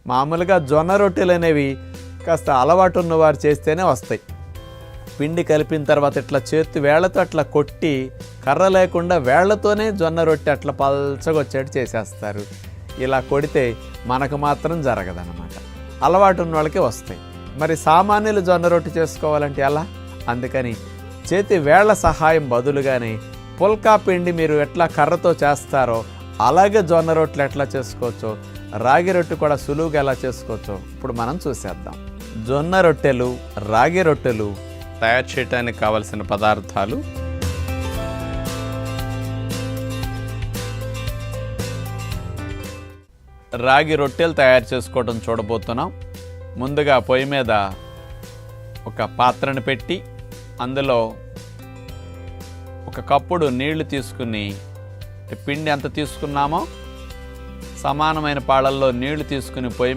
మామూలుగా జొన్న రొట్టెలు అనేవి కాస్త అలవాటు ఉన్నవారు చేస్తేనే వస్తాయి. పిండి కలిపిన తర్వాత ఇట్లా చేతి వేళ్లతో అట్లా కొట్టి కర్ర లేకుండా వేళ్లతోనే జొన్న రొట్టె అట్లా పల్చగా వచ్చేట్టు చేసేస్తారు. ఇలా కొడితే మనకు మాత్రం జరగదన్నమాట. అలవాటు ఉన్న వాళ్ళకి వస్తాయి. మరి సామాన్యులు జొన్న రొట్టె చేసుకోవాలంటే ఎలా? అందుకని చేతి వేళ్ల సహాయం బదులుగానే పుల్కా పిండి మీరు ఎట్లా కర్రతో చేస్తారో అలాగే జొన్న రొట్టెలు ఎట్లా చేసుకోవచ్చో, రాగి రొట్టె కూడా సులువుగా ఎలా చేసుకోవచ్చో ఇప్పుడు మనం చూసేద్దాం. జొన్న రొట్టెలు, రాగి రొట్టెలు తయారు చేయడానికి కావలసిన పదార్థాలు: రాగి రొట్టెలు తయారు చేసుకోవడం చూడబోతున్నాం. ముందుగా పొయ్యి మీద ఒక పాత్రను పెట్టి అందులో ఒక కప్పుడు నీళ్లు తీసుకుని, పిండి ఎంత తీసుకున్నామో సమానమైన పాళల్లో నీళ్లు తీసుకుని పొయ్యి